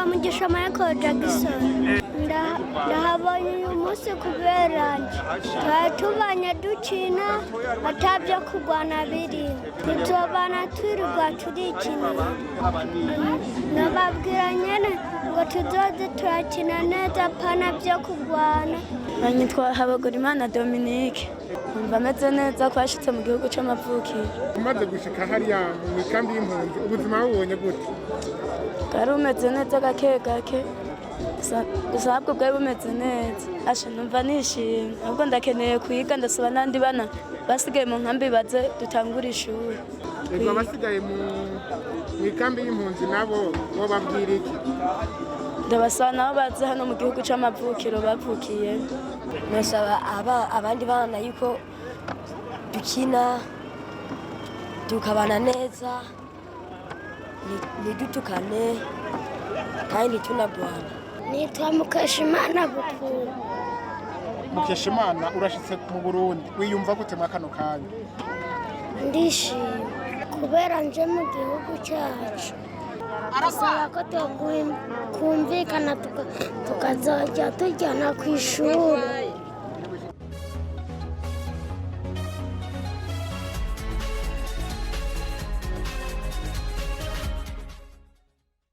Mugisha Michael Jackson ndahabonye uyu munsi kubera twari tubanye dukina atabyo kurwana biri tuzobana twirirwa turikinira nababwira nyene ngo tuzoze turakina neza pana byo kurwana. Nitwa Habagurimana Dominique umva ameze neza ko yashitse mu gihugu c'amavukiro. Umaze gushika hariya mu kambi y'impunzi ubuzima bubonye gute? Bwari bumeze neza gake gake gusa ahubwo bwari bumeze neza asha numva nishimye ahubwo ndakeneye kwiga ndasaba n'andi bana basigaye mu nkambi baze dutangura ishuri. Ego basigaye mu kambi y'impunzi nabo bababwira iki? Ndabasaba nabo baze hano mu gihugu c'amavukiro bavukiye. Nasaba abandi bana yuko dukina tukabana neza ntidutukane kandi tunagwana. Nitwa Mukeshimana Bukuru. Mukeshimana urashitse mu Burundi wiyumva gute mu kano kanya? Ndishimye kubera nje mu gihugu cyacu. Asaba ko kumvikana tukazajya tujyana ku ishuri.